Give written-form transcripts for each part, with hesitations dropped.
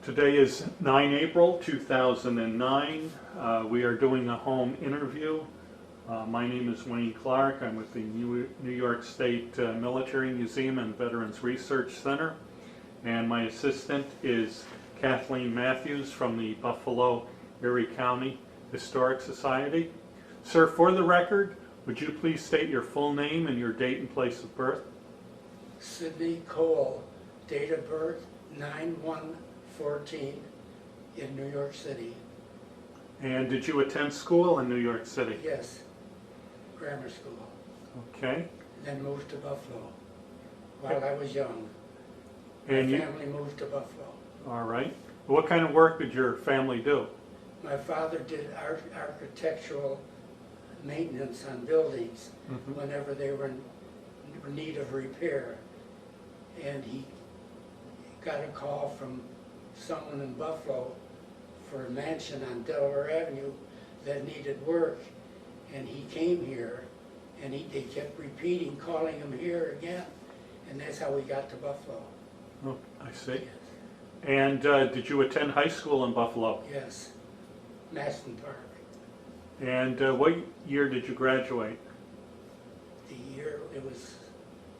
Today is 9 April 2009. We are doing a home interview. My name is Wayne Clark. I'm with the New York State Military Museum and Veterans Research Center. And my assistant is Kathleen Matthews from the Buffalo Erie County Historic Society. Sir, for the record, would you please state your full name and your date and place of birth? Sidney Cole, date of birth 9/1/14 in New York City. And did you attend school in New York City? Yes, grammar school. Okay. Then moved to Buffalo while I was young. And My family moved to Buffalo. All right. What kind of work did your family do? My father did architectural maintenance on buildings whenever they were in need of repair. And he got a call from someone in Buffalo for a mansion on Delaware Avenue that needed work. And he came here, and they kept repeating, calling him here again. And that's how we got to Buffalo. Oh, I see. Yes. And did you attend high school in Buffalo? Yes. Maston Park. And what year did you graduate? The year, it was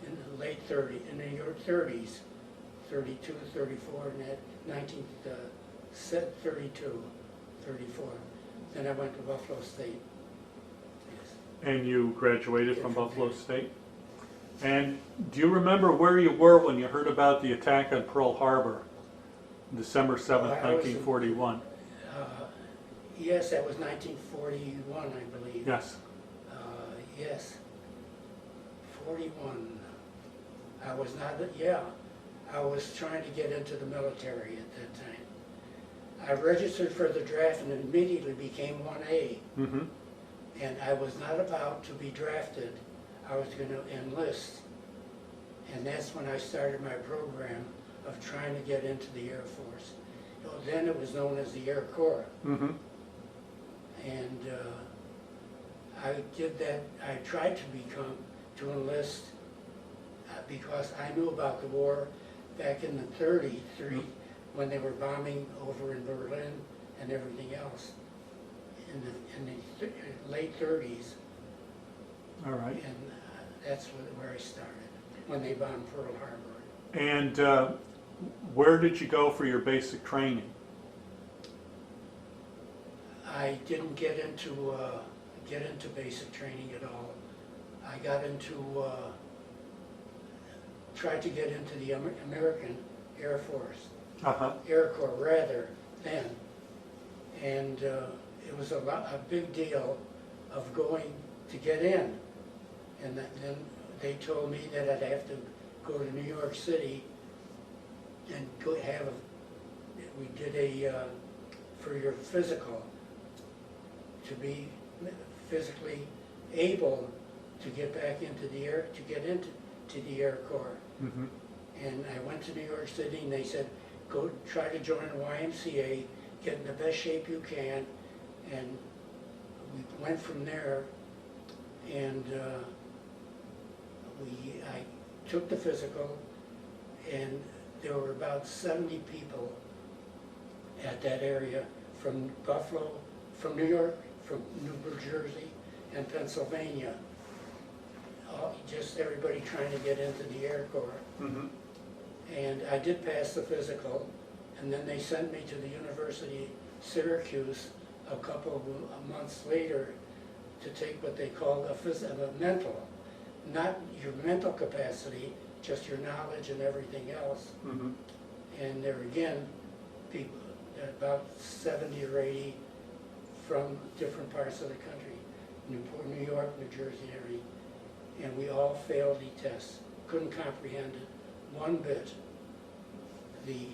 in the late 30s, in the year 30s, 32, 34, and that 1932, 34. Then I went to Buffalo State. Yes. And you graduated Yeah, from from Buffalo there. State? And do you remember where you were when you heard about the attack on Pearl Harbor, December 7th, I was in- 1941? Yes, that was 1941, I believe. Yes. Yes, 41. I was not, yeah, I was trying to get into the military at that time. I registered for the draft and immediately became 1A. Mm-hmm. And I was not about to be drafted. I was going to enlist. And that's when I started my program of trying to get into the Air Force. Then it was known as the Air Corps. Mm-hmm. And I did that. I tried to enlist because I knew about the war back in the 30s, when they were bombing over in Berlin and everything else in the late 30s. All right. And that's where I started, when they bombed Pearl Harbor. And where did you go for your basic training? I didn't get into basic training at all. I got into tried to get into the American Air Force, Uh-huh. Air Corps rather then, and it was a big deal of going to get in, and then they told me that I'd have to go to New York City and go have we did for your physical, to be physically able to get back into the air, to get into the Air Corps. Mm-hmm. And I went to New York City and they said, go try to join the YMCA, get in the best shape you can. And we went from there, and I took the physical, and there were about 70 people at that area from Buffalo, from New York, from New Jersey, and Pennsylvania. Just everybody trying to get into the Air Corps. Mm-hmm. And I did pass the physical, and then they sent me to the University of Syracuse a couple of months later to take what they called a mental, not your mental capacity, just your knowledge and everything else. Mm-hmm. And there again, people, about 70 or 80 from different parts of the country, New York, New Jersey, and everything. And we all failed the test. Couldn't comprehend it one bit, the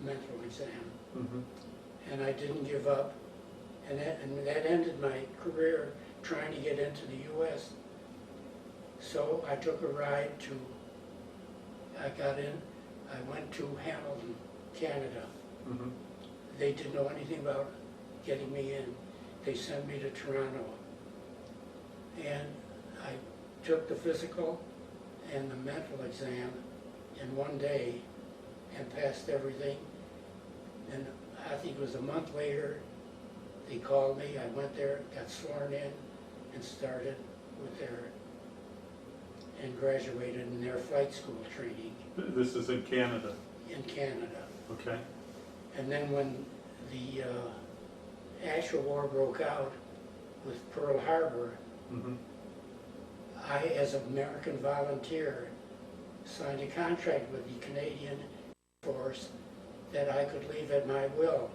mental exam. Mm-hmm. And I didn't give up. And that ended my career trying to get into the U.S. So I took a ride I got in, I went to Hamilton, Canada. Mm-hmm. They didn't know anything about getting me in. They sent me to Toronto. And I took the physical and the mental exam in one day and passed everything. And I think it was a month later, they called me, I went there, got sworn in, and started with their, and graduated in their flight school training This is in Canada. in Canada. Okay. And then when the actual war broke out with Pearl Harbor, Mm-hmm. I, as an American volunteer, signed a contract with the Canadian Air Force that I could leave at my will.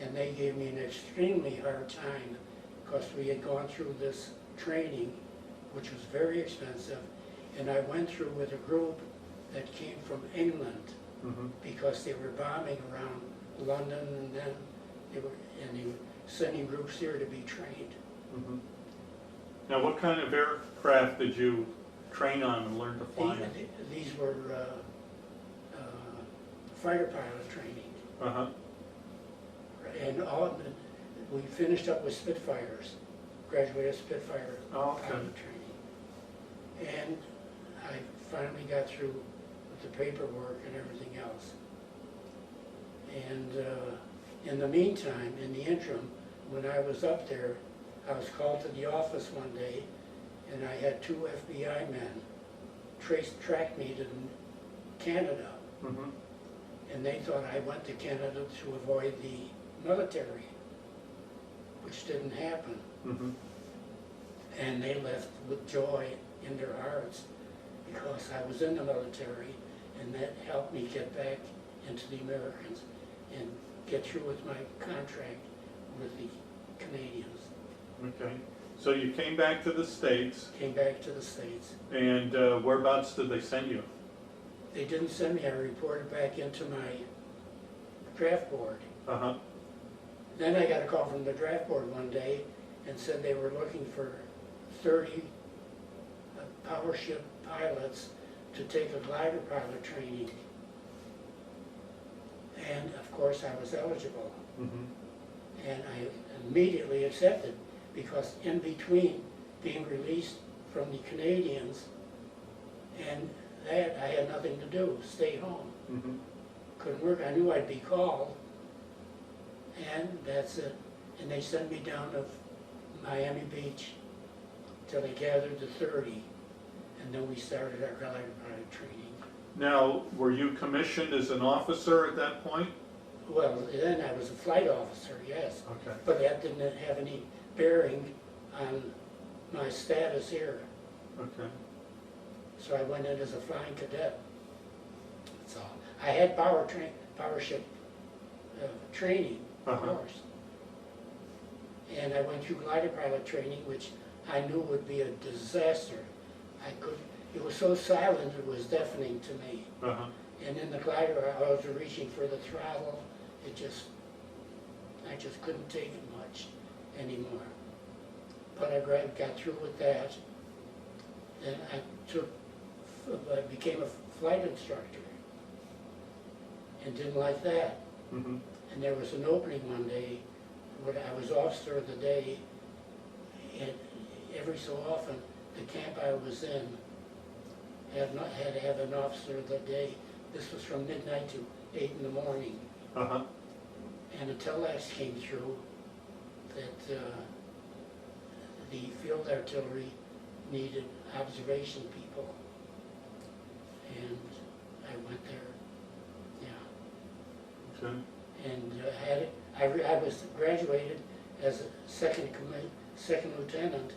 And they gave me an extremely hard time because we had gone through this training, which was very expensive, and I went through with a group that came from England Mm-hmm. because they were bombing around London, and then they were sending groups here to be trained. Mm-hmm. Now, what kind of aircraft did you train on and learn to fly in? These were fighter pilot training. Uh-huh. And we finished up with Spitfires, graduated Spitfire Oh, okay. pilot training. And I finally got through with the paperwork and everything else. And in the meantime, in the interim, when I was up there, I was called to the office one day, and I had 2 FBI men track me to Canada. Mm-hmm. And they thought I went to Canada to avoid the military, which didn't happen. Mm-hmm. And they left with joy in their hearts because I was in the military, and that helped me get back into the Americans and get through with my contract with the Canadians. Okay. So you came back to the States, Came back to the States. and whereabouts did they send you? They didn't send me, I reported back into my draft board. Uh-huh. Then I got a call from the draft board one day and said they were looking for 30 power ship pilots to take a glider pilot training. And of course I was eligible. Mm-hmm. And I immediately accepted because in between being released from the Canadians and that, I had nothing to do, stay home. Mm-hmm. Couldn't work, I knew I'd be called, and that's it. And they sent me down to Miami Beach till they gathered the 30, and then we started our glider pilot training. Now, were you commissioned as an officer at that point? Well, then I was a flight officer, yes, Okay. but that didn't have any bearing on my status here. Okay. So I went in as a flying cadet. That's all. I had power ship training, of Uh-huh. course. And I went through glider pilot training, which I knew would be a disaster. It was so silent, it was deafening to me. Uh-huh. And in the glider, I was reaching for the throttle. I just couldn't take it much anymore. But I got through with that. Then I became a flight instructor and didn't like that. Mm-hmm. And there was an opening one day when I was officer of the day, and every so often the camp I was in had to have an officer of the day. This was from midnight to 8 in the morning. Uh-huh. And a telex came through that the field artillery needed observation people. And I went there, yeah. Okay. And I was graduated as a second lieutenant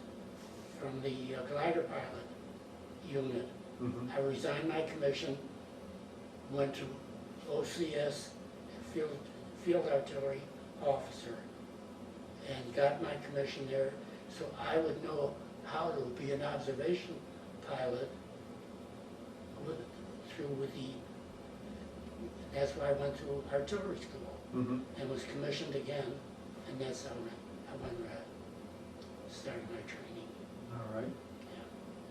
from the glider pilot unit. Mm-hmm. I resigned my commission, went to OCS, field artillery officer, and got my commission there so I would know how to be an observation pilot that's why I went to artillery school. Mm-hmm. And was commissioned again, and that's how I went started my training. All right.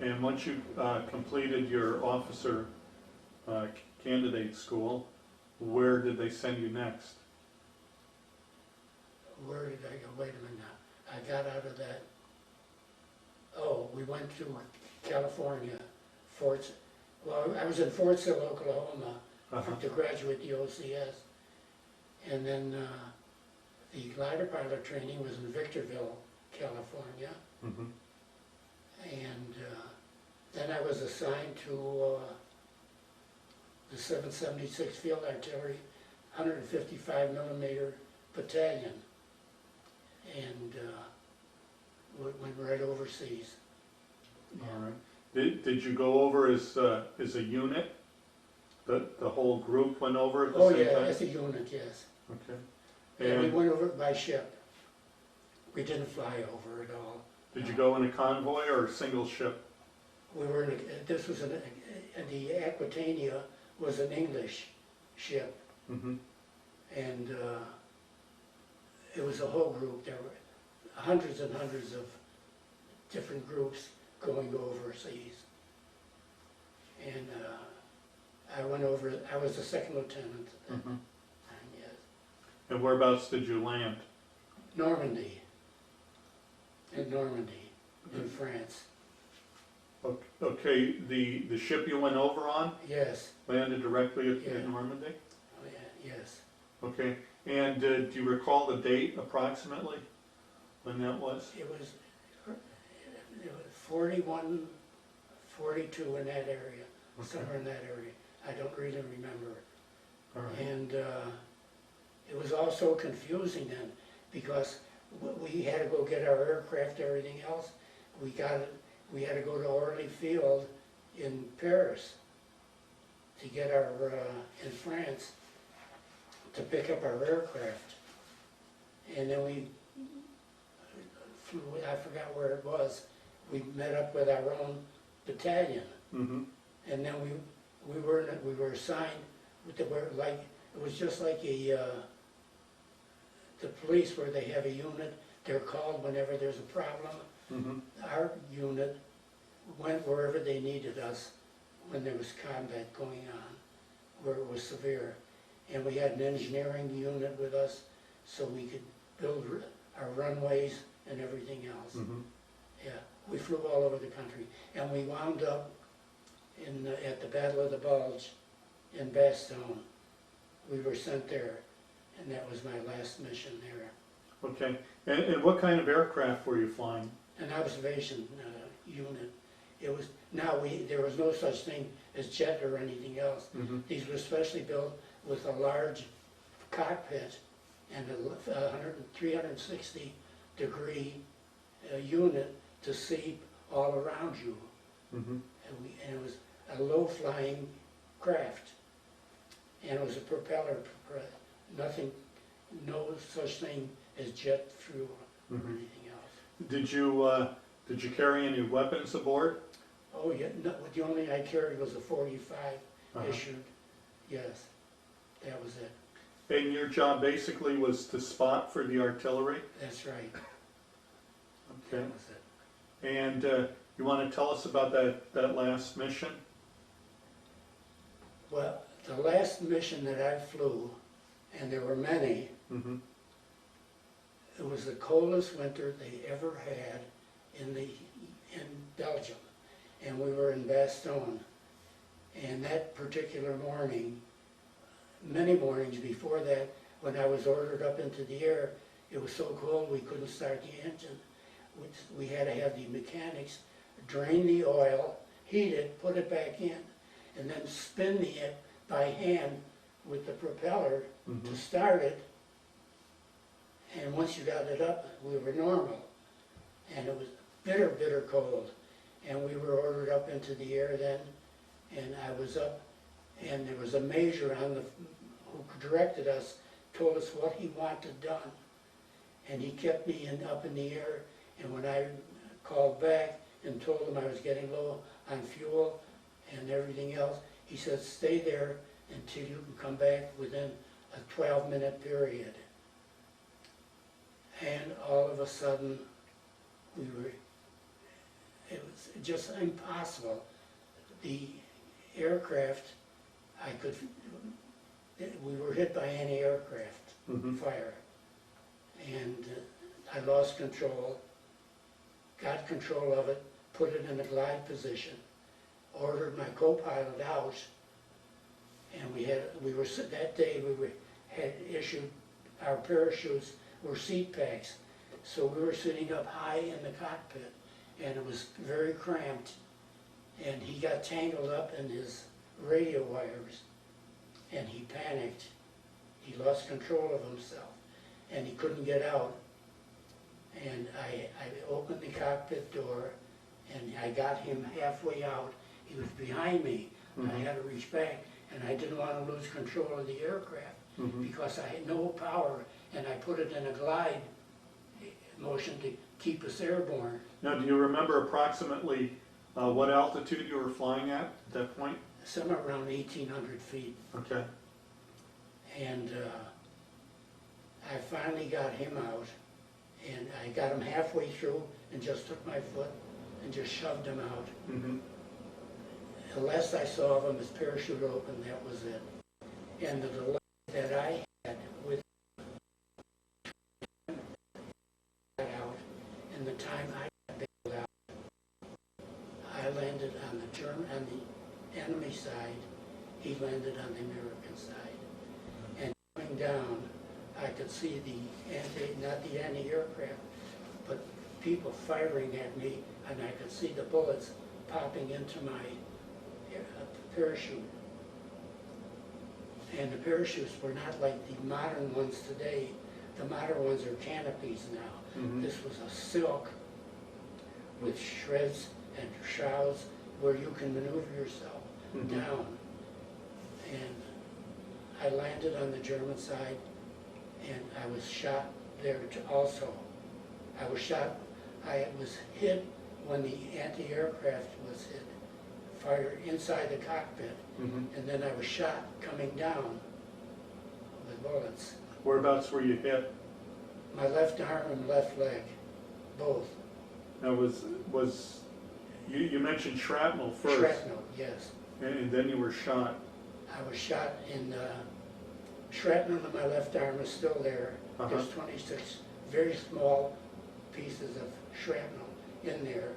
Yeah. And once you completed your officer candidate school, where did they send you next? Where did I go? Wait a minute now. I got out of that. Oh, we went to California, I was in Fort Sill, Oklahoma, Uh-huh. to graduate the OCS. And then the glider pilot training was in Victorville, California. Mhm. And then I was assigned to the 776 Field Artillery 155 millimeter Battalion. And went right overseas. All right. Did you go over as a unit? The whole group went over at the Oh same yeah, time? as a unit, yes. Okay. And we And went over it by ship. We didn't fly over at all. did you go in a convoy or a single ship? We were in this was the Aquitania was an English ship, Mm-hmm. and it was a whole group. There were hundreds and hundreds of different groups going overseas. And I went over, I was a second lieutenant at that Mm-hmm. time, yes. And whereabouts did you land? Normandy. In Normandy, in France. Okay, the ship you went over on Yes, landed directly at Yeah. Normandy? oh, yeah, yes. Okay, and do you recall the date approximately when that was? It was 41, 42 in that area, Okay. somewhere in that area. I don't really remember. All right. And it was all so confusing then, because we had to go get our aircraft, everything else. We had to go to Orly Field in Paris to get our, in France, to pick up our aircraft. And then we flew, I forgot where it was, we met up with our own battalion. Mm-hmm. And then we were assigned, it was just like the police where they have a unit, they're called whenever there's a problem. Mm-hmm. Our unit went wherever they needed us when there was combat going on, where it was severe. And we had an engineering unit with us, so we could build our runways and everything else. Mm-hmm. Yeah, we flew all over the country, and we wound up at the Battle of the Bulge in Bastogne. We were sent there, and that was my last mission there. Okay, and what kind of aircraft were you flying? An observation unit. It was there was no such thing as jet or anything else. Mm-hmm. These were specially built with a large cockpit and a 360 degree unit to see all around you. Mm-hmm. And it was a low-flying craft, and it was a propeller, nothing, no such thing as jet fuel or Mm-hmm. anything else. Did you carry any weapons aboard? Oh yeah, no, the only thing I carried was a 45 Uh-huh. issued. Yes, that was it. And your job basically was to spot for the artillery? That's right. Okay. That was it. And you want to tell us about that last mission? Well, the last mission that I flew, and there were many, Mm-hmm. it was the coldest winter they ever had in Belgium, and we were in Bastogne. And that particular morning, many mornings before that, when I was ordered up into the air, it was so cold we couldn't start the engine. We had to have the mechanics drain the oil, heat it, put it back in, and then spin it by hand with the propeller Mm-hmm. to start it. And once you got it up, we were normal. And it was bitter, bitter cold. And we were ordered up into the air then, and I was up, and there was a major who directed us, told us what he wanted done. And he kept me up in the air, and when I called back and told him I was getting low on fuel and everything else, he said, stay there until you can come back within a 12-minute period. And all of a sudden, it was just impossible. The aircraft, we were hit by anti-aircraft Mm-hmm. fire. And I lost control, got control of it, put it in a glide position, ordered my co-pilot out, and that day we had issued, our parachutes were seat packs. So we were sitting up high in the cockpit, and it was very cramped. And he got tangled up in his radio wires, and he panicked. He lost control of himself, and he couldn't get out. And I opened the cockpit door, and I got him halfway out. He was behind me. Mhm. I had to reach back, and I didn't want to lose control of the aircraft because I had no power, and I put it in a glide motion to keep us airborne. Now, do you remember approximately what altitude you were flying at that point? Somewhere around 1,800 feet. Okay. And I finally got him out, and I got him halfway through and just took my foot and just shoved him out. Mm-hmm. The last I saw of him, his parachute open, that was it. And the delay that I had with out, and the time I bailed out, I landed on the enemy side, he landed on the American side. And coming down, I could see not the anti-aircraft, but people firing at me, and I could see the bullets popping into my parachute. And the parachutes were not like the modern ones today. The modern ones are canopies now. Mm-hmm. This was a silk with shreds and shrouds where you can maneuver yourself down. And I landed on the German side, and I was shot there also. I was hit when the anti-aircraft was hit, fired inside the cockpit, and then I was shot coming down with bullets. Whereabouts were you hit? My left arm and left leg, both. Now, you mentioned shrapnel first. Shrapnel, yes. And then you were shot. I was shot in shrapnel in my left arm is still there. There's 26 very small pieces of shrapnel in there.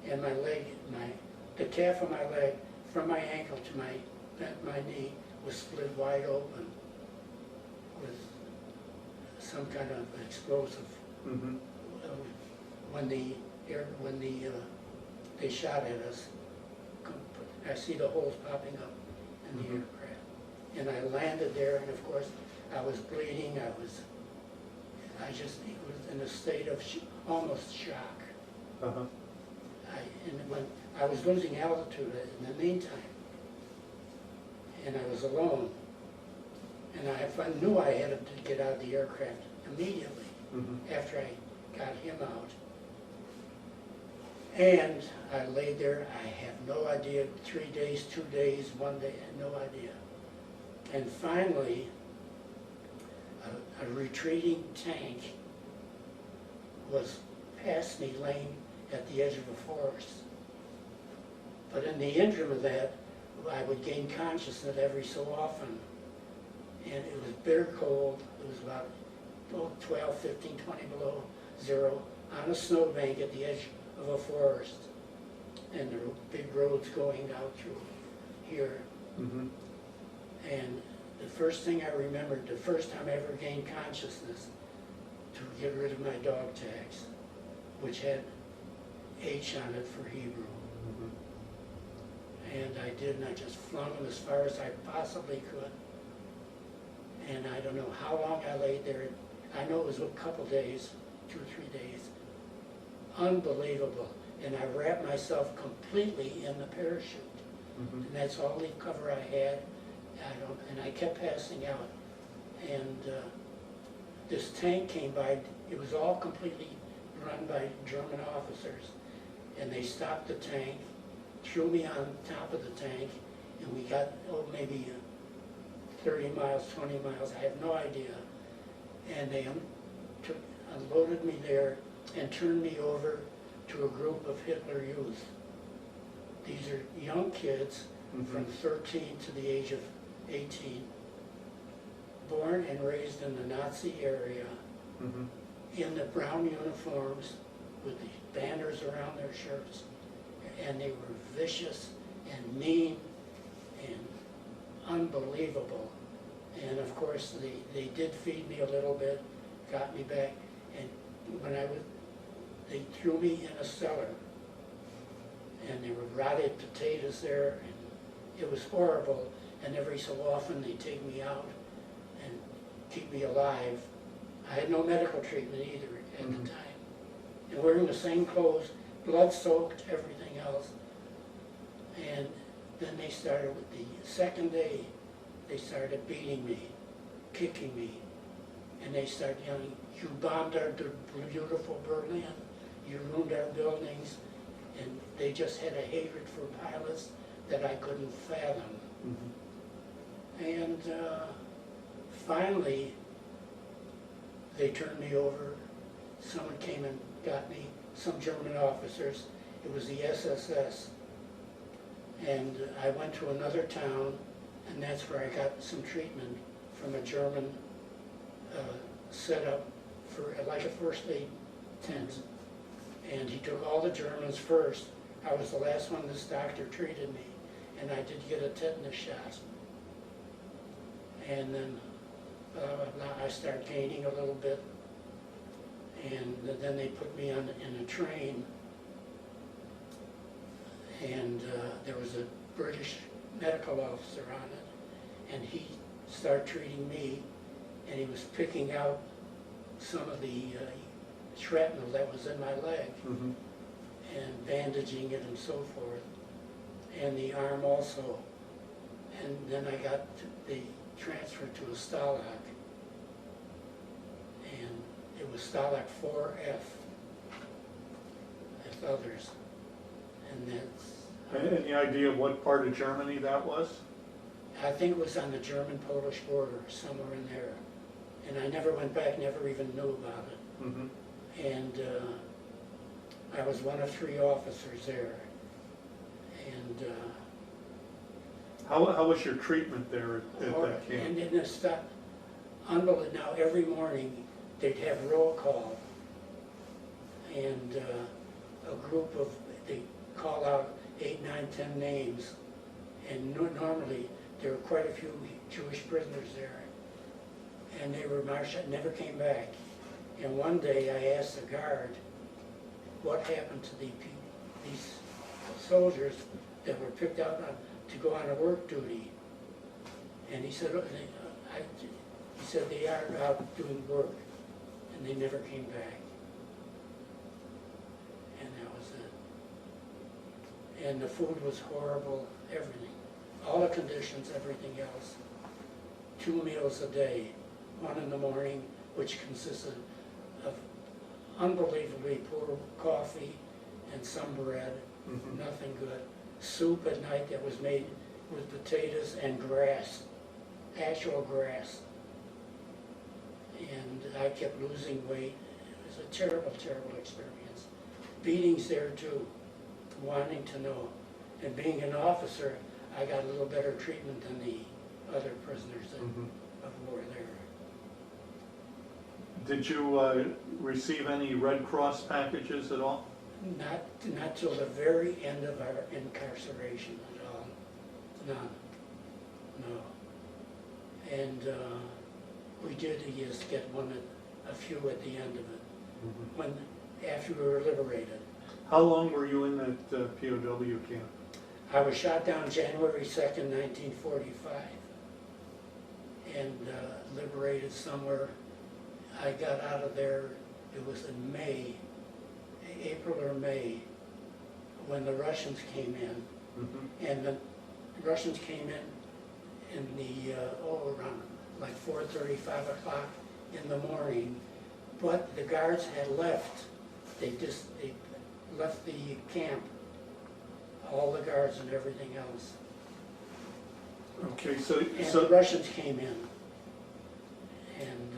And my leg, the calf of my leg, from my ankle to my knee, was split wide open with some kind of explosive. When they shot at us, I see the holes popping up in the aircraft. And I landed there, and of course, I was bleeding. I was in a state of almost shock. And when I was losing altitude in the meantime, and I was alone, and I knew I had to get out of the aircraft immediately after I got him out. And I lay there, I have no idea, 3 days, 2 days, 1 day, I had no idea. And finally, a retreating tank was past me laying at the edge of a forest. But in the interim of that, I would gain consciousness every so often. And it was bitter cold. It was about 12, 15, 20 below zero on a snowbank at the edge of a forest. And there were big roads going out through here. And the first thing I remembered, the first time I ever gained consciousness, to get rid of my dog tags, which had H on it for Hebrew. And I did, and I just flung them as far as I possibly could. And I don't know how long I laid there. I know it was a couple days, 2 or 3 days. Unbelievable. And I wrapped myself completely in the parachute. And that's all the cover I had. And I kept passing out. And this tank came by. It was all completely run by German officers. And they stopped the tank, threw me on top of the tank, and we got, maybe 30 miles, 20 miles, I have no idea. And they unloaded me there and turned me over to a group of Hitler youth. These are young kids from 13 to the age of 18, born and raised in the Nazi area, in the brown uniforms with the banners around their shirts. And they were vicious and mean and unbelievable. And of course, they did feed me a little bit, got me back, and when they threw me in a cellar, and there were rotted potatoes there, and it was horrible, and every so often they take me out and keep me alive. I had no medical treatment either at the time. And wearing the same clothes, blood-soaked, everything else. And then they started with the second day, they started beating me, kicking me, and they started yelling, "You bombed our beautiful Berlin, you ruined our buildings," and they just had a hatred for pilots that I couldn't fathom. And finally, they turned me over. Someone came and got me, some German officers. It was the SSS. And I went to another town, and that's where I got some treatment from a German setup for like a first aid tent. And he took all the Germans first. I was the last one this doctor treated me, and I did get a tetanus shot. And then I started gaining a little bit, and then they put me in a train, and there was a British medical officer on it, and he started treating me, and he was picking out some of the shrapnel that was in my leg, and bandaging it and so forth, and the arm also. And then I got the transfer to a Stalag, and it was Stalag 4F, as others, and that's... Any idea of what part of Germany that was? I think it was on the German-Polish border, somewhere in there, and I never went back, never even knew about it. And I was one of 3 officers there, and How was your treatment there at that camp? And then it's unbelievable. Now every morning they'd have roll call, and a group of, they call out 8, 9, 10 names, and normally there were quite a few Jewish prisoners there, and they were marched, never came back. And one day I asked the guard what happened to these soldiers that were picked out to go on a work duty, and he said, he said they are out doing work, and they never came back, and that was it. And the food was horrible, everything, all the conditions, everything else. 2 meals a day, one in the morning, which consisted of unbelievably poor coffee and some bread, nothing good. Soup at night that was made with potatoes and grass, actual grass. And I kept losing weight. It was a terrible, terrible experience. Beatings there too, wanting to know. And being an officer, I got a little better treatment than the other prisoners of war there. Did you receive any Red Cross packages at all? Not till the very end of our incarceration at all. None. No. And we did just get a few at the end of it, after we were liberated. How long were you in that POW camp? I was shot down January 2nd, 1945, and liberated somewhere. I got out of there, it was in May, April or May, when the Russians came in. And the Russians came in the, around like 4:30, 5 o'clock in the morning, but the guards had left. They left the camp, all the guards and everything else. Okay, And so the Russians came in, and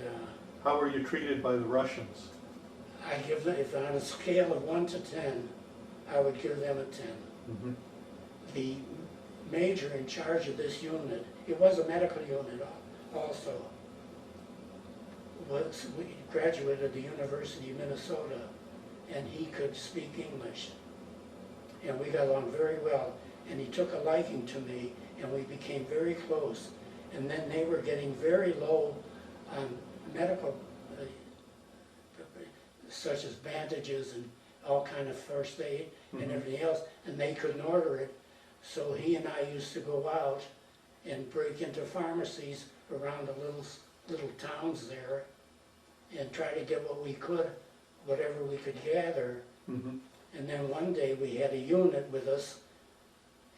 how were you treated by the Russians? I give them, if on a scale of 1 to 10, I would give them a 10. The major in charge of this unit, it was a medical unit also, we graduated at the University of Minnesota, and he could speak English. And we got along very well, and he took a liking to me, and we became very close. And then they were getting very low on medical, such as bandages and all kind of first aid and everything else, and they couldn't order it. So he and I used to go out and break into pharmacies around the little towns there and try to get what we could, whatever we could gather. And then one day we had a unit with us,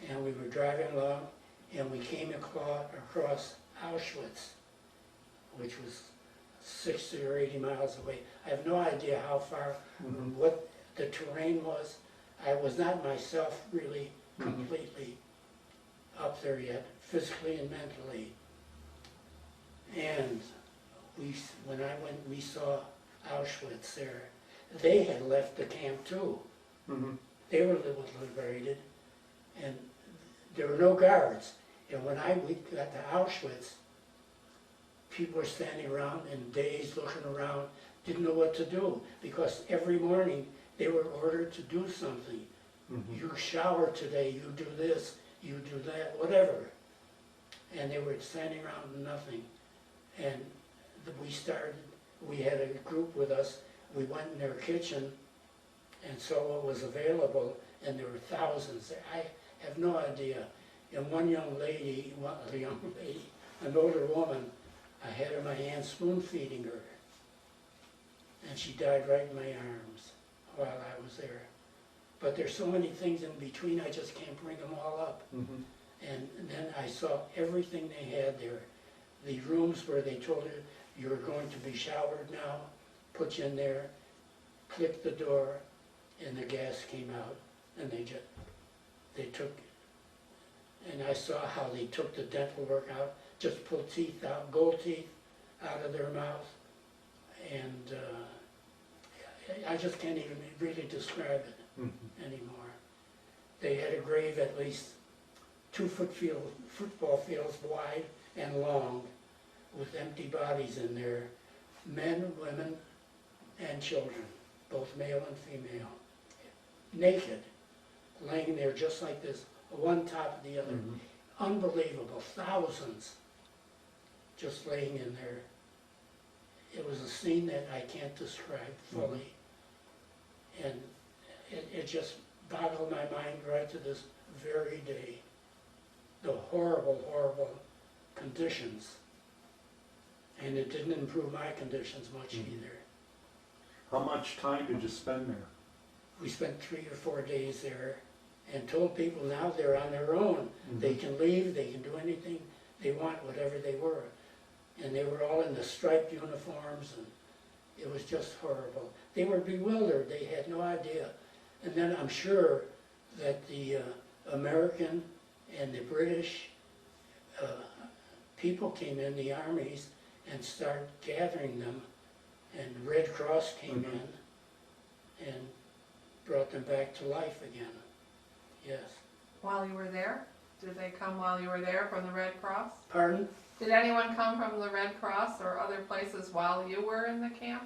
and we were driving along, and we came across Auschwitz, which was 60 or 80 miles away. I have no idea how far, what the terrain was. I was not myself really completely up there yet, physically and mentally. And when I went, we saw Auschwitz there. They had left the camp too. They were liberated, and there were no guards. And when we got to Auschwitz, people were standing around and dazed, looking around, didn't know what to do, because every morning they were ordered to do something. You shower today, you do this, you do that, whatever. And they were standing around and nothing. And we had a group with us, we went in their kitchen and saw what was available, and there were thousands there. I have no idea. And one young lady, an older woman, I had her in my hand spoon feeding her. And she died right in my arms while I was there. But there's so many things in between, I just can't bring them all up. And then I saw everything they had there. The rooms where they told her, you're going to be showered now, put you in there, click the door, and the gas came out, and they took, and I saw how they took the dental work out, just pulled teeth out, gold teeth out of their mouth, and I just can't even really describe it anymore. They had a grave at least 2 football fields wide and long, with empty bodies in there, men, women, and children, both male and female, naked, laying there just like this, one top of the other. Unbelievable, thousands just laying in there. It was a scene that I can't describe fully. And it just boggled my mind right to this very day. The horrible, horrible conditions. And it didn't improve my conditions much either. How much time did you spend there? We spent 3 or 4 days there and told people now they're on their own. They can leave, they can do anything they want, whatever they were. And they were all in the striped uniforms, and it was just horrible. They were bewildered, they had no idea. And then I'm sure that the American and the British people came in, the armies, and started gathering them, and the Red Cross came in and brought them back to life again. Yes. While you were there? Did they come while you were there from the Red Cross? Pardon? Did anyone come from the Red Cross or other places while you were in the camp?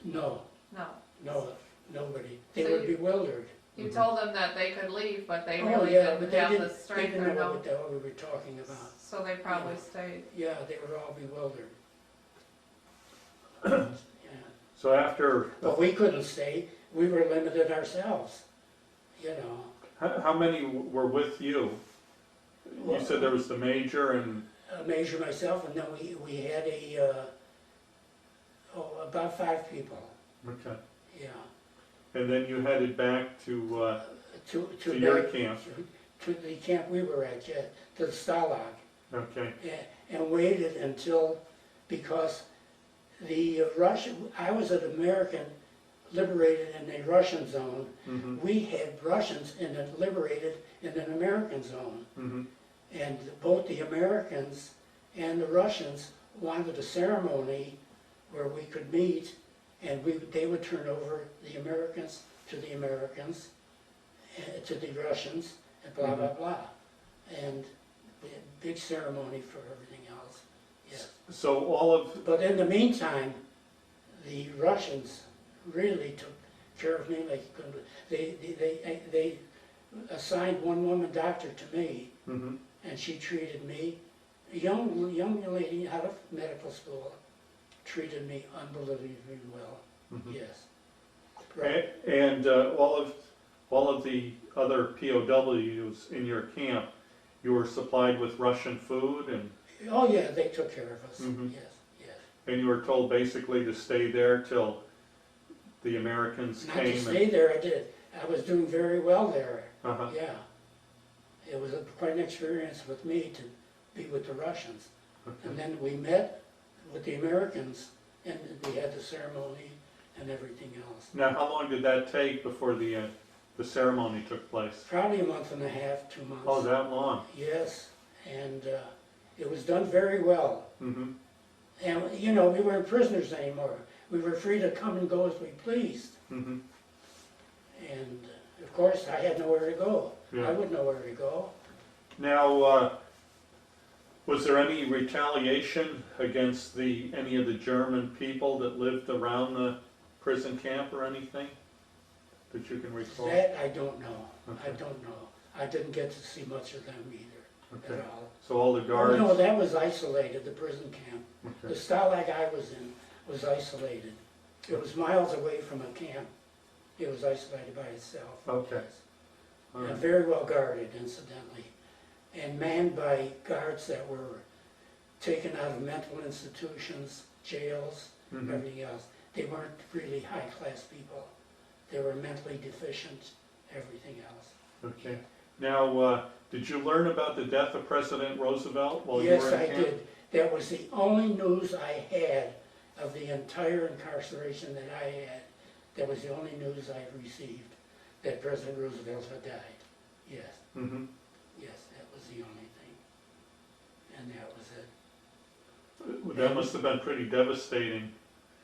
No. No. No, nobody. They So were bewildered. You told them that they could leave, but they Oh, really yeah, didn't but they have the didn't, they strength didn't or know no. what the hell we were talking about. So they probably Yeah. stayed. Yeah, they were all bewildered. Yeah. So after, But we couldn't stay. We were limited ourselves, you know. how many were with you? You said there was the major and, Major, myself, and then we had about 5 people, okay. yeah. And then you headed back to To your back- camp. To the camp we were at, yeah, to the Stalag. Okay. And waited until, because the I was an American liberated in a Russian zone. We had Russians liberated in an American zone. And both the Americans and the Russians wanted a ceremony where we could meet, and they would turn over the Americans, to the Russians, and blah, blah, blah. And we had a big ceremony for everything else, yes. So all of, But in the meantime, the Russians really took care of me like you couldn't. They assigned one woman doctor to me, and she treated me A young lady out of medical school treated me unbelievably well, Mhm. yes. Right. And all of the other POWs in your camp, you were supplied with Russian food, Oh yeah, they took care of us, Mhm. yes, yes. and you were told basically to stay there till the Americans Not to came. stay there, I did. I was doing very well there, Uh-huh. yeah. It was quite an experience with me to be with the Russians. And then we met with the Americans, and we had the ceremony and everything else. Now, how long did that take before the ceremony took place? Probably a month and a half, 2 months. Oh, that long. Yes, and it was done very well. Mm-hmm. And, you know, we weren't prisoners anymore. We were free to come and go as we pleased. Mm-hmm. And, of course, I had nowhere to go. Yeah. I wouldn't know where to go. Now, was there any retaliation against any of the German people that lived around the prison camp or anything that you can recall? That I don't know. I Okay. don't know. I didn't get to see much of them either, Okay. at all. So all the Oh, guards? no, that was isolated, the prison camp. The Okay. stalag I was in was isolated. It was miles away from a camp. It was isolated by itself. Okay. Yes. All And right. very well guarded, incidentally, and manned by guards that were taken out of mental institutions, jails, Mhm. everything else. They weren't really high-class people. They were mentally deficient, everything else. Okay. Now, did you learn about the death of President Roosevelt while you Yes, were in I camp? did. That was the only news I had of the entire incarceration that I had. That was the only news I received, that President Roosevelt had died. Yes, Mm-hmm. yes, that was the only thing. And that was it. That must have been pretty devastating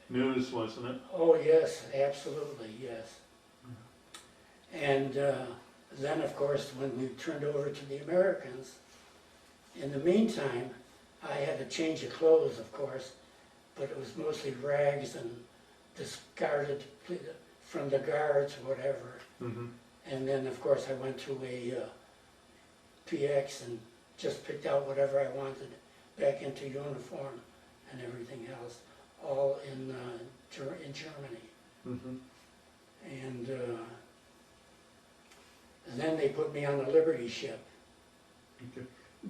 news, wasn't it? Oh, yes, absolutely, yes. And then, of course, when we turned over to the Americans, in the meantime, I had a change of clothes, of course, but it was mostly rags and discarded from the guards, whatever. Mm-hmm. And then, of course, I went to a PX and just picked out whatever I wanted back into uniform and everything else, all in Germany. Mm-hmm. And then they put me on a Liberty ship. Okay.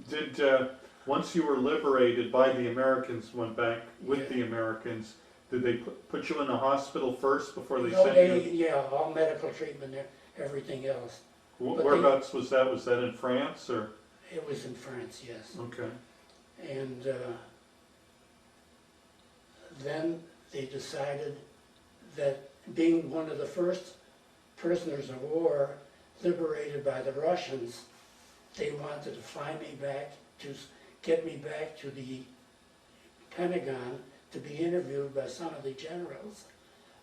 Did once you were liberated by the Americans, went back with Yeah. the Americans, did they put you in the hospital first before they No, sent you? yeah, all medical treatment, everything else. but Whereabouts was that? Was that in France or? It was in France, yes. Okay. And then they decided that being one of the first prisoners of war liberated by the Russians, they wanted to find me back, to get me back to the Pentagon to be interviewed by some of the generals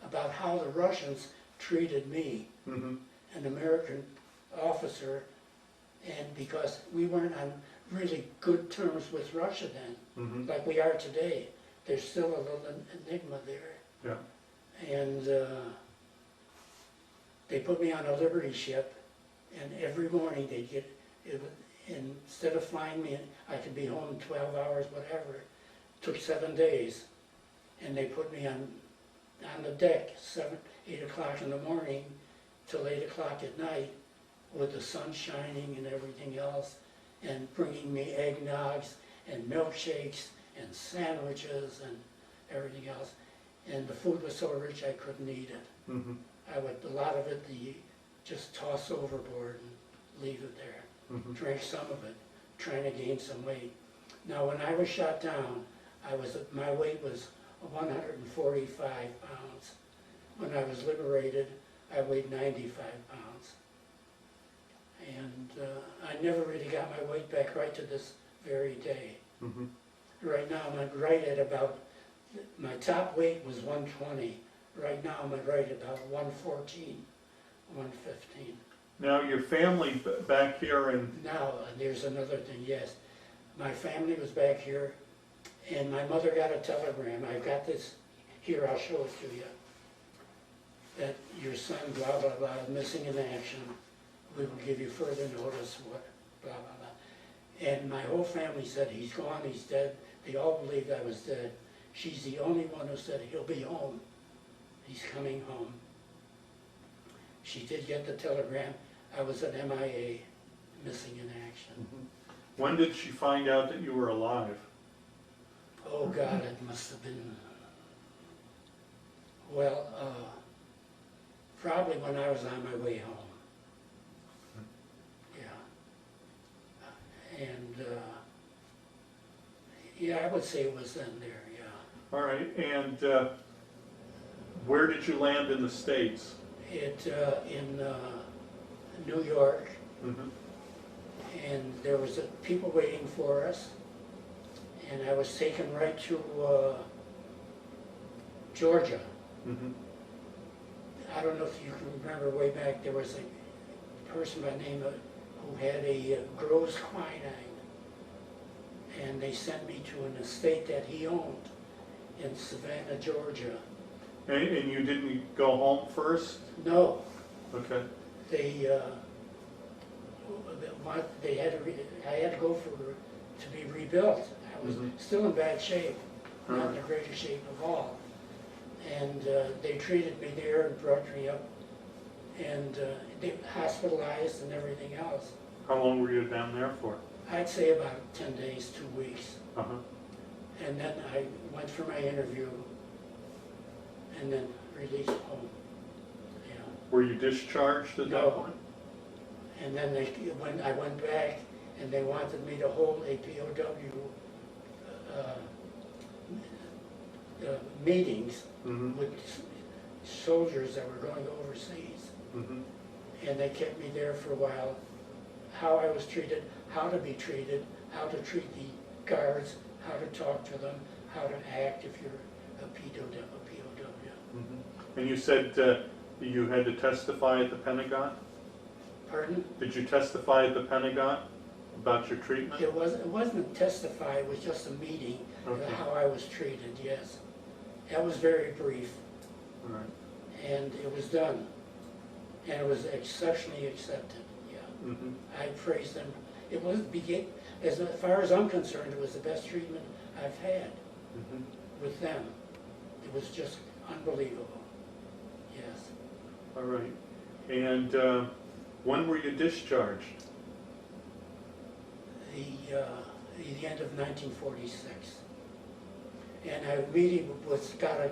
about how the Russians treated me, Mm-hmm. an American officer, and because we weren't on really good terms with Russia then, Mm-hmm. like we are today. There's still a little enigma there. Yeah. And they put me on a Liberty ship, and every morning they'd get, instead of flying me, I could be home in 12 hours, whatever. It took 7 days. And they put me on the deck, 8 o'clock in the morning till 8 o'clock at night, with the sun shining and everything else, and bringing me eggnogs and milkshakes and sandwiches and everything else. And the food was so rich I couldn't eat it. Mm-hmm. I would, a lot of it, just toss overboard and leave it there. Mm-hmm. Drank some of it, trying to gain some weight. Now, when I was shot down, my weight was 145 pounds. When I was liberated, I weighed 95 pounds. And I never really got my weight back right to this very day. Mm-hmm. Right now, I'm right at about, my top weight was 120. Right now, I'm right at about 114, 115. Now your family back here in. Now, there's another thing, yes. My family was back here, and my mother got a telegram. I've got this here, I'll show it to you. That your son, blah, blah, blah, is missing in action. We will give you further notice, what, blah, blah, blah. And my whole family said, he's gone, he's dead. They all believed I was dead. She's the only one who said, he'll be home. He's coming home. She did get the telegram. I was an MIA, missing in action. When did she find out that you were alive? Oh God, it must have been, well, probably when I was on my way home. Yeah. And, yeah, I would say it was then there, yeah. All right, and where did you land in the States? In New York, and there was people waiting for us, and I was taken right to Georgia. I don't know if you can remember way back, there was a person by the name of, who had a Groves quinine, and they sent me to an estate that he owned in Savannah, Georgia. And you didn't go home first? No, Okay. they had to, I had to go to be rebuilt. I was still in bad shape, not in the greatest shape of all. And they treated me there and brought me up, and they hospitalized and everything else. How long were you down there for? I'd say about 10 days, 2 weeks. And then I went for my interview and then released home. Yeah. Were you discharged at that point? And then when I went back and they wanted me to hold a POW meetings with soldiers that were going overseas. And they kept me there for a while. How I was treated, how to be treated, how to treat the guards, how to talk to them, how to act if you're a POW. And you said you had to testify at the Pentagon? Pardon? Did you testify at the Pentagon about your treatment? It wasn't testify, it was just a meeting of how I was treated, yes. That was very brief. All right. And it was done. And it was exceptionally accepted, yeah. I praise them. It was, as far as I'm concerned, it was the best treatment I've had with them. It was just unbelievable, yes. All right. And when were you discharged? The end of 1946. And I immediately got a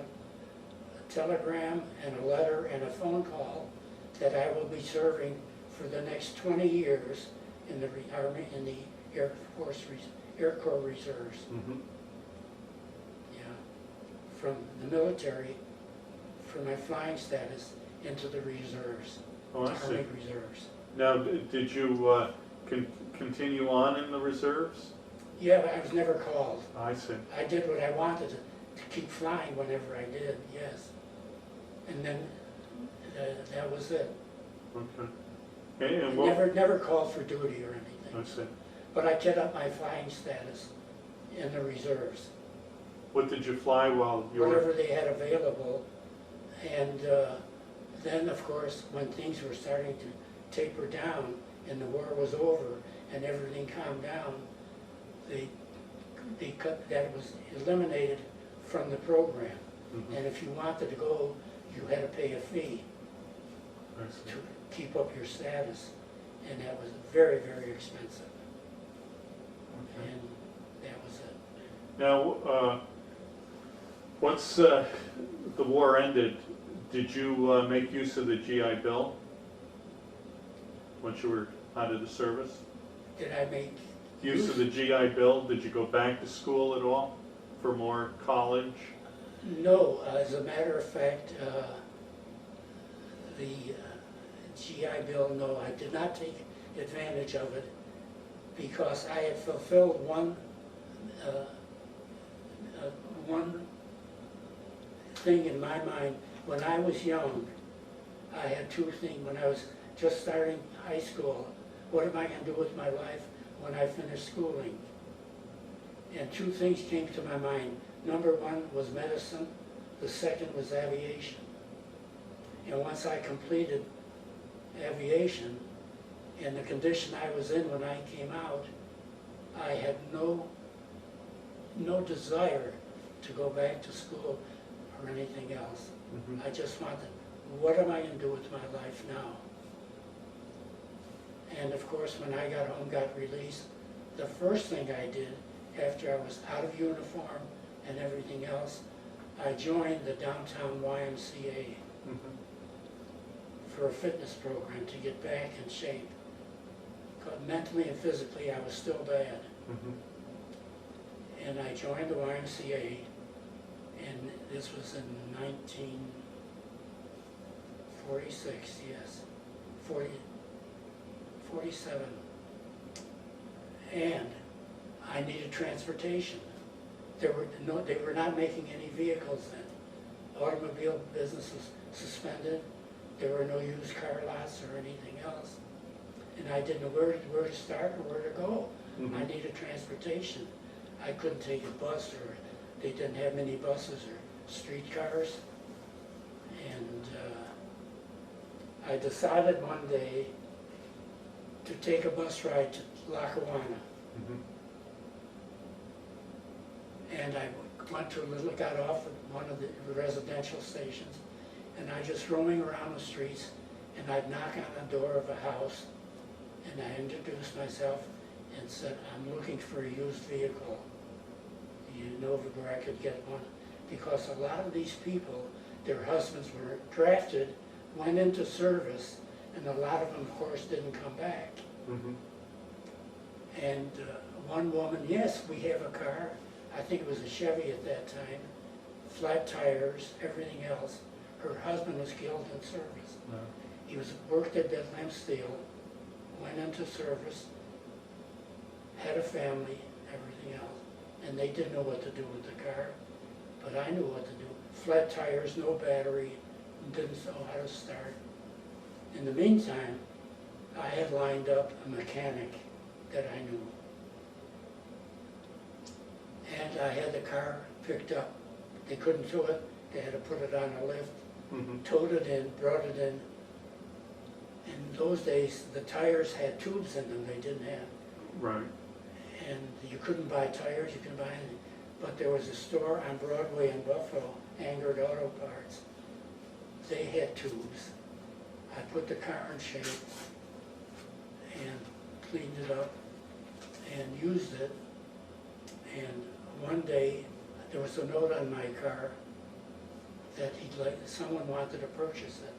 telegram and a letter and a phone call that I will be serving for the next 20 years in the Army, in the Air Corps Reserves. Yeah, from the military, from my flying status into the reserves, Oh, I see. Army Reserves. Now, did you continue on in the reserves? Yeah, but I was never called. I see. I did what I wanted to keep flying whenever I did, yes. And then that was it. Okay. And what? Never called for duty or anything. I see. But I kept up my flying status in the reserves. What did you fly while you were? Whatever they had available. And then, of course, when things were starting to taper down and the war was over and everything calmed down, that was eliminated from the program. And if you wanted to go, you had to pay a fee to keep up your status. And that was very, very expensive. Okay. And that was it. Now, once the war ended, did you make use of the GI Bill once you were out of the service? Did I make Use of the GI Bill? Did you go back to school at all for more college? No, as a matter of fact, the GI Bill, no, I did not take advantage of it because I had fulfilled one thing in my mind. When I was young, I had two things. When I was just starting high school, what am I going to do with my life when I finish schooling? And two things came to my mind. Number one was medicine, the second was aviation. And once I completed aviation, in the condition I was in when I came out, I had no desire to go back to school or anything else. Mhm. I just wanted, what am I going to do with my life now? And of course, when I got home, got released, the first thing I did after I was out of uniform and everything else, I joined the downtown YMCA Mhm. for a fitness program to get back in shape. 'Cause mentally and physically, I was still bad. Mhm. And I joined the YMCA, and this was in 1946, yes, 47. And I needed transportation. They were not making any vehicles then. Automobile business was suspended. There were no used car lots or anything else. And I didn't know where to start or where to go. Mhm. I needed transportation. I couldn't take a bus, or they didn't have many buses or streetcars. And I decided one day to take a bus ride to Lackawanna. Mhm. And I got off at one of the residential stations, and I just roaming around the streets, and I'd knock on the door of a house, and I introduced myself and said, I'm looking for a used vehicle. You know where I could get one? Because a lot of these people, their husbands were drafted, went into service, and a lot of them, of course, didn't come back. Mhm. And one woman, yes, we have a car. I think it was a Chevy at that time, flat tires, everything else. Her husband was killed in service. No. He worked at Bethlehem Steel, went into service, had a family, everything else. And they didn't know what to do with the car, but I knew what to do. Flat tires, no battery, didn't know how to start. In the meantime, I had lined up a mechanic that I knew. And I had the car picked up. They couldn't tow it, they had to put it on a lift, Mhm. towed it in, brought it in. In those days, the tires had tubes in them they didn't have. Right. And you couldn't buy tires, you couldn't buy anything. But there was a store on Broadway in Buffalo, Angered Auto Parts. They had tubes. I put the car in shape and cleaned it up and used it. And one day, there was a note on my car that someone wanted to purchase it.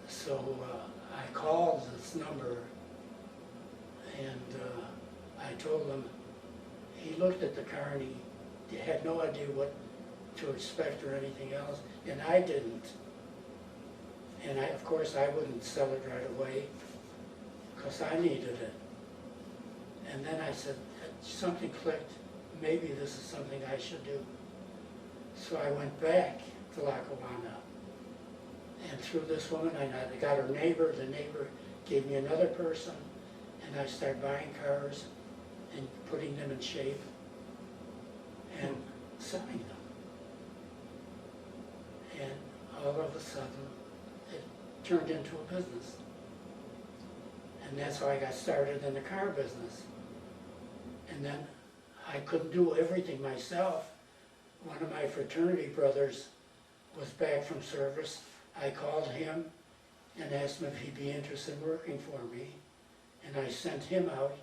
So I called this number, and I told him, he looked at the car and he had no idea what to expect or anything else, and I didn't. And of course I wouldn't sell it right away because I needed it. And then I said, something clicked, maybe this is something I should do. So I went back to Lackawanna, and through this woman, I got her neighbor, the neighbor gave me another person, and I started buying cars and putting them in shape and selling them. And all of a sudden, it turned into a business. And that's how I got started in the car business. And then I couldn't do everything myself. One of my fraternity brothers was back from service. I called him and asked him if he'd be interested in working for me. And I sent him out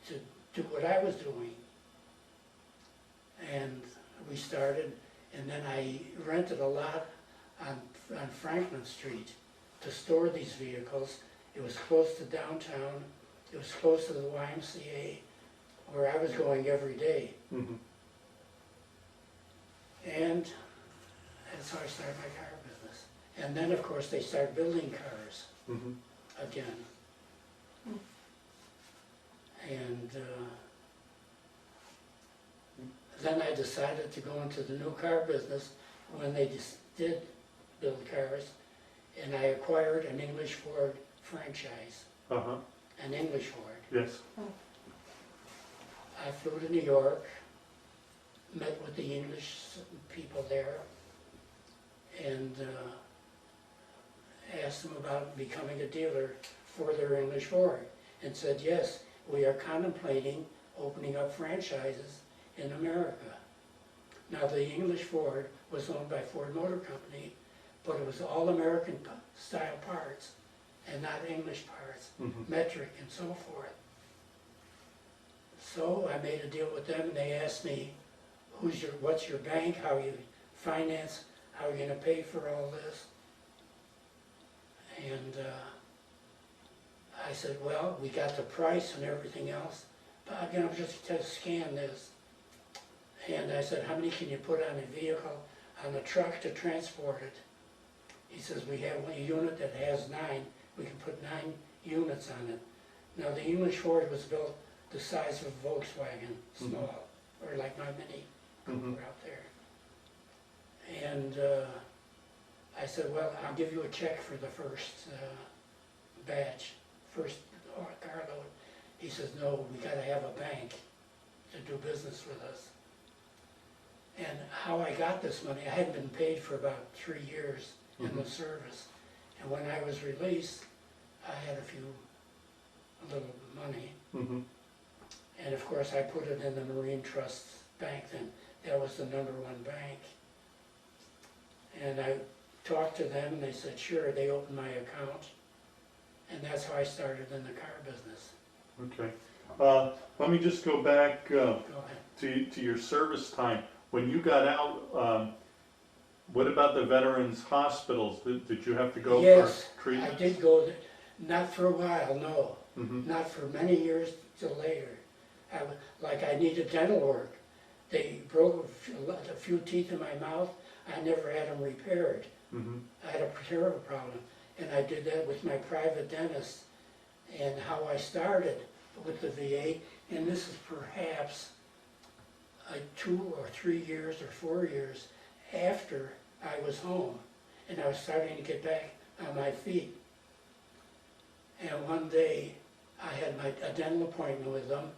to do what I was doing. And we started, and then I rented a lot on Franklin Street to store these vehicles. It was close to downtown. It was close to the YMCA, where I was going every day. Mhm. And that's how I started my car business. And then, of course, they started building cars Mhm. again. And then I decided to go into the new car business when they just did build cars. And I acquired an English Ford franchise, Uh-huh. an English Ford. Yes. I flew to New York, met with the English people there, and asked them about becoming a dealer for their English Ford and said, yes, we are contemplating opening up franchises in America. Now, the English Ford was owned by Ford Motor Company, but it was all American style parts and not English parts, metric and so forth. So I made a deal with them, and they asked me, what's your bank, how you finance, how are you gonna pay for all this? And I said, well, we got the price and everything else, but I'm gonna just scan this. And I said, how many can you put on a vehicle, on a truck to transport it? He says, we have one unit that has 9, we can put 9 units on it. Now, the English Ford was built the size of a Volkswagen, small, or like my Mini Cooper out there. And I said, well, I'll give you a check for the first batch, first carload. He says, no, we gotta have a bank to do business with us. And how I got this money, I hadn't been paid for about 3 years in the service. And when I was released, I had a little money. And of course, I put it in the Marine Trust Bank then. That was the #1 bank. And I talked to them, and they said, sure, they opened my account. And that's how I started in the car business. Okay. Let me just go back Go ahead. to your service time. When you got out, what about the veterans hospitals? Did you have to go Yes, for treatment? I did go there, not for a while, no. Mm-hmm. Not for many years till later. Like I needed dental work. They broke a few teeth in my mouth. I never had them repaired. Mm-hmm. I had a terrible problem. And I did that with my private dentist. And how I started with the VA, and this is perhaps 2 or 3 years or 4 years after I was home. And I was starting to get back on my feet. And one day I had a dental appointment with them,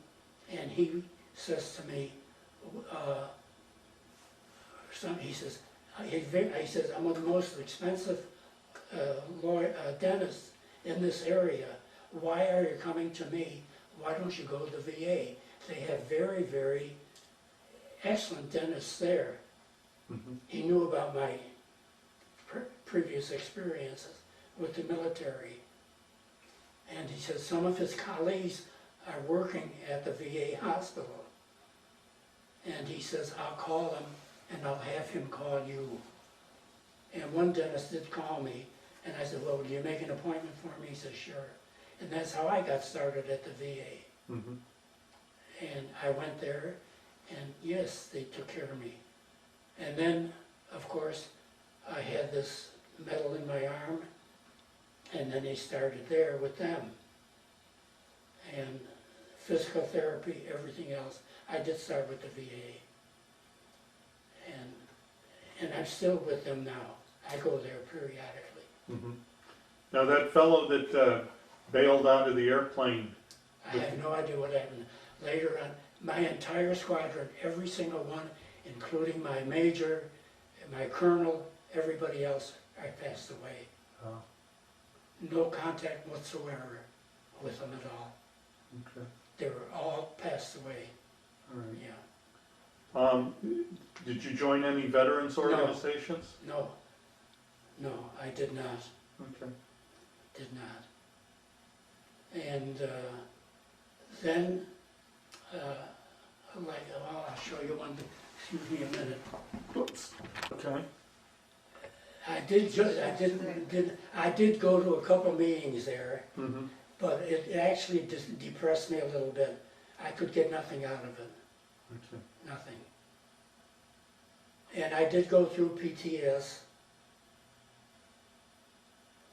and he says to me, he says, I'm one of the most expensive dentists in this area. Why are you coming to me? Why don't you go to the VA? They have very, very excellent dentists there. Mm-hmm. He knew about my previous experiences with the military. And he says some of his colleagues are working at the VA hospital. And he says, I'll call him and I'll have him call you. And one dentist did call me, and I said, well, will you make an appointment for me? He said, sure. And that's how I got started at the VA. Mm-hmm. And I went there, and yes, they took care of me. And then, of course, I had this metal in my arm, and then they started there with them. And physical therapy, everything else. I did start with the VA. And I'm still with them now. I go there periodically. Mm-hmm. Now that fellow that bailed out of the airplane. I have no idea what happened. Later on, my entire squadron, every single one, including my major, my colonel, everybody else, I passed away. Oh, No contact whatsoever with them at all. okay. They were all passed away. All right. Yeah. Did you join any veterans organizations? No, I did not. Okay. Did not. And then, I'll show you one. Excuse me a minute. Oops. Okay. I did go to a couple meetings there, Mm-hmm. but it actually depressed me a little bit. I could get nothing out of it. Okay. Nothing. And I did go through PTS,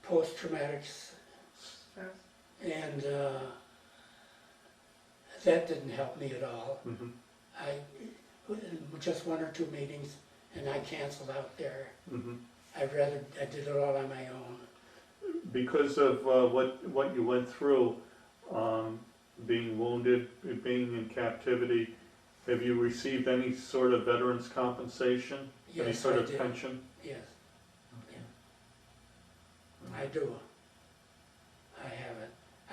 post-traumatic, and that didn't help me at all. Mm-hmm. Just 1 or 2 meetings, and I canceled out there. Mm-hmm. I did it all on my own. Because of what you went through, being wounded, being in captivity, have you received any sort of veterans compensation? Any Yes, sort I of did. pension? Yes, I do. I have it.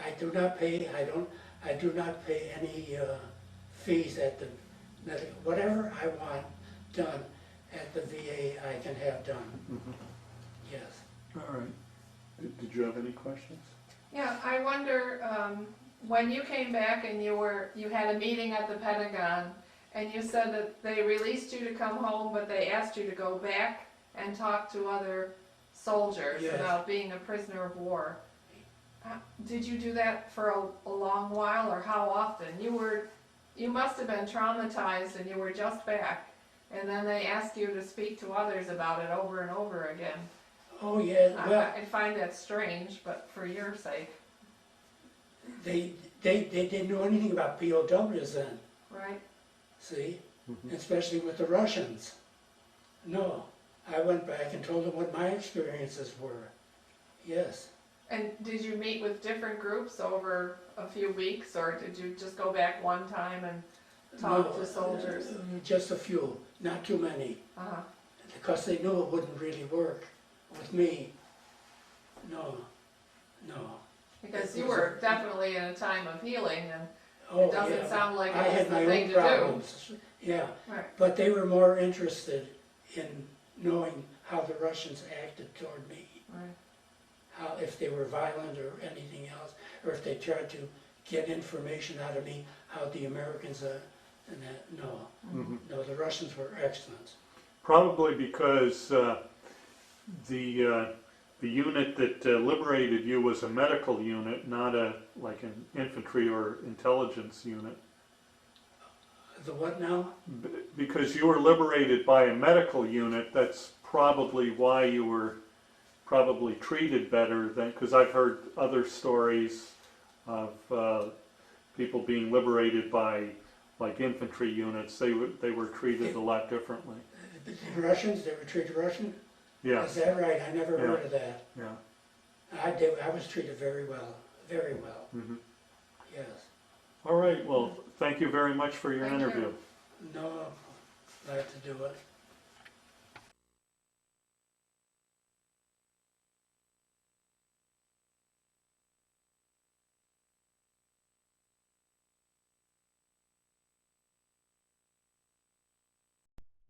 I do not pay, I do not pay any fees at the, whatever I want done at the VA, I can have done. Mhm. Yes. All right. Did you have any questions? Yeah, I wonder, when you came back and you had a meeting at the Pentagon, and you said that they released you to come home, but they asked you to go back and talk to other soldiers Yes. about being a prisoner of war. Did you do that for a long while, or how often? You must have been traumatized and you were just back, and then they asked you to speak to others about it over and over again. Oh, yeah, well, I find that strange, but for your sake, they didn't know anything about POWs then, right? see? Mhm. Especially with the Russians. No, I went back and told them what my experiences were. Yes. And did you meet with different groups over a few weeks, or did you just go back one time and talk No, to soldiers? Just a few, not too many, Uh-huh. because they knew it wouldn't really work with me. No, no. Because you were definitely in a time of healing, and Oh, it doesn't yeah. sound like I it was had the my thing own to do. problems. Yeah, Right. but they were more interested in knowing how the Russians acted toward me. Right. How, if they were violent or anything else, or if they tried to get information out of me, how the Americans, and that, no. Mhm. No, the Russians were excellent. Probably because the unit that liberated you was a medical unit, not like an infantry or intelligence unit. The what now? Because you were liberated by a medical unit, that's probably why you were probably treated better than, because I've heard other stories of people being liberated by like infantry units. They were treated a lot differently. The Russians, they were treated Russian? Yeah, Is that right? I never Yeah. heard of that. yeah. I was treated very well, very well, Hmm. yes. All right, well, thank you very much for your Thank you. interview. No, glad to do it.